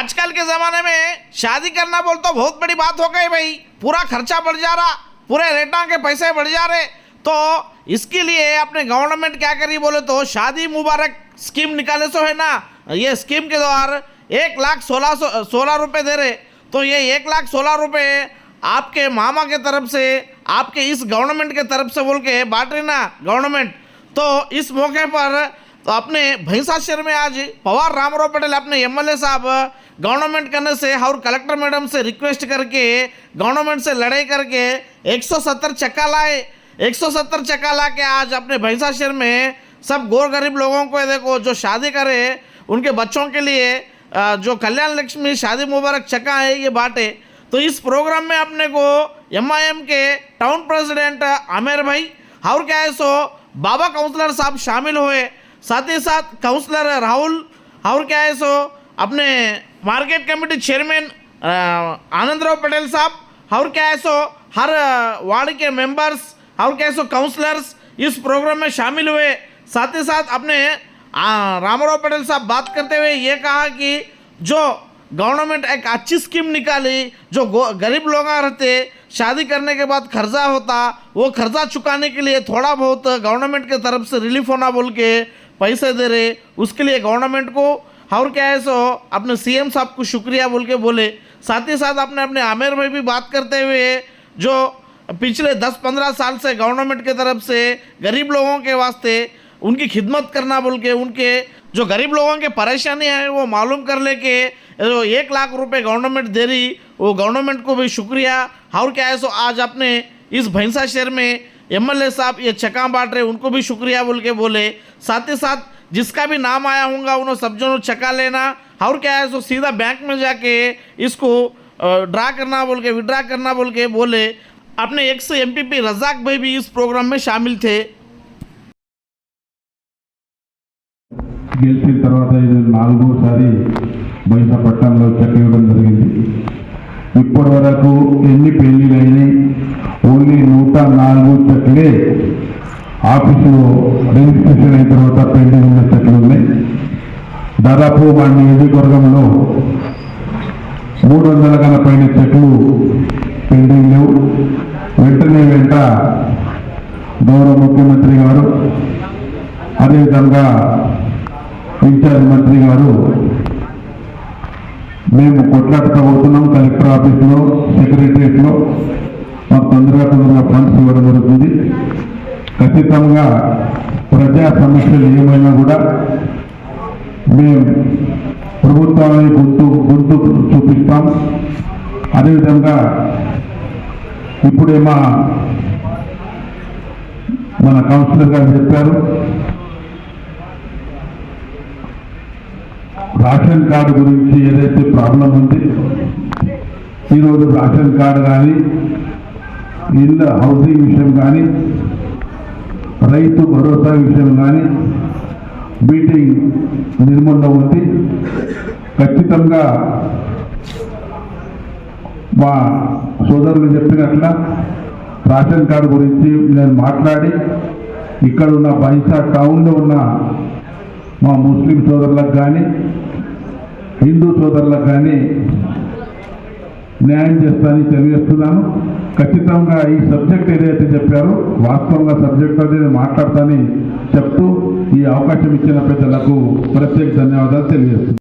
आजकल के ज़माने में शादी करना बोल तो बहुत बड़ी बात हो गई भाई। पूरा खर्चा बढ़ जा रहा, पूरे रेटा के पैसे बढ़ जा रहे। तो इसके लिए अपने गवर्नमेंट क्या करी बोले तो शादी मुबारक स्कीम निकाले सो है ना। ये स्कीम के द्वारा 1,16,16 रुपये दे रहे। तो ये 1,16,16 रुपये आपके मामा के तरफ से आपके इस गवर्नमेंट के तरफ से बोल के बांट रही ना गवर्नमेंट। तो इस मौके पर तो अपने भैंसा शहर में आज पवार रामराव पटेल अपने एमएलए साहब गवर्नमेंट करने से और कलेक्टर मैडम से रिक्वेस्ट करके गवर्नमेंट से लड़ाई करके 170 चक्का लाए। 170 चक्का ला के आज अपने भैंसा शहर में सब गोर गरीब लोगों को देखो जो शादी करे उनके बच्चों के लिए जो कल्याण लक्ष्मी शादी मुबारक चक्का है ये बांटे। तो इस प्रोग्राम में अपने को एमआईएम के टाउन प्रेसिडेंट आमिर भाई और क्या है सो बाबा काउंसलर साहब शामिल हुए। साथ ही साथ काउंसलर राहुल और क्या है सो अपने market committee chairman Anandrao Patel साहब और क्या है सो हर वार्ड के मेंबर्स और क्या है सो काउंसलर्स इस प्रोग्राम में शामिल हुए। साथ ही साथ अपने रामराव पटेल साहब बात करते हुए ये कहा कि जो गवर्नमेंट एक अच्छी स्कीम निकाली, जो गरीब लोग रहते शादी करने के बाद खर्चा होता वो खर्चा चुकाने के लिए थोड़ा बहुत गवर्नमेंट के तरफ से रिलीफ होना बोल के पैसे दे रहे। उसके लिए गवर्नमेंट को और क्या है सो अपने सीएम साहब को शुक्रिया बोल के बोले। साथ ही साथ अपने आमिर भाई भी बात करते हुए जो पिछले 10-15 साल से गवर्नमेंट के तरफ से गरीब लोगों के वास्ते उनकी खिदमत करना बोल के उनके जो गरीब लोगों के परेशानी है वो मालूम कर लेके जो 1 लाख रुपए गवर्नमेंट दे रही वो गवर्नमेंट को भी शुक्रिया। और क्या है सो आज अपने इस भैंसा शहर में एमएलए साहब ये चक्का बांट रहे उनको भी शुक्रिया बोल के बोले। साथ ही साथ जिसका भी नाम आया होगा उन्होंने सब जनों चक्का लेना और क्या है सो सीधा बैंक में जाके इसको ड्रा करना बोल के विड्रा करना बोल के बोले। अपने एक्स एमपीपी रजाक भाई भी इस प्रोग्राम में शामिल थे। గెలిచిన తర్వాత ఇది 4సారి బైసా పట్టణంలో చెక్ ఇవ్వడం జరిగింది। ఇప్పటి వరకు ఎన్ని పెళ్లిళ్ళు అయినాయి? ఓన్లీ 104 చెక్లే ఆఫీసులో రిజిస్ట్రేషన్ అయిన తర్వాత పెండింగ్ ఉన్న చెక్లు ఉన్నాయి। దాదాపు మా నియోజకవర్గంలో 300 కన్నా పైన చెక్లు పెండింగ్ లేవు। వెంటనే గౌరవ ముఖ్యమంత్రి గారు అదేవిధంగా ఇన్ఛార్జ్ మంత్రి గారు మేము కొట్లాడకపోతున్నాం కలెక్టర్ ఆఫీస్లో సెక్రటరియట్లో మాకు తొందరగా ఫండ్స్ ఇవ్వడం జరుగుతుంది। ఖచ్చితంగా ప్రజా సమస్యలు ఏమైనా కూడా మేము ప్రభుత్వాన్ని గొంతు చూపిస్తాం। అదేవిధంగా ఇప్పుడే మన కౌన్సిలర్ గారు చెప్పారు రేషన్ కార్డు గురించి ఏదైతే ప్రాబ్లం ఉంది ఈరోజు రేషన్ కార్డు కానీ ఇళ్ళ హౌసింగ్ విషయం కానీ రైతు భరోసా విషయం కానీ మీటింగ్ నిర్మూలన ఉంది। ఖచ్చితంగా మా సోదరులు చెప్పినట్ల రేషన్ కార్డు గురించి నేను మాట్లాడి ఇక్కడ ఉన్న బైసా టౌన్లో ఉన్న మా ముస్లిం సోదరులకు కానీ హిందూ సోదరులకు కానీ న్యాయం చేస్తానని తెలియజేస్తున్నాను। ఖచ్చితంగా ఈ సబ్జెక్ట్ ఏదైతే చెప్పారో వాస్తవంగా సబ్జెక్ట్ అనేది మాట్లాడతానని చెప్తూ ఈ అవకాశం ఇచ్చిన పెద్దలకు ప్రత్యేక ధన్యవాదాలు తెలియజేస్తున్నాను।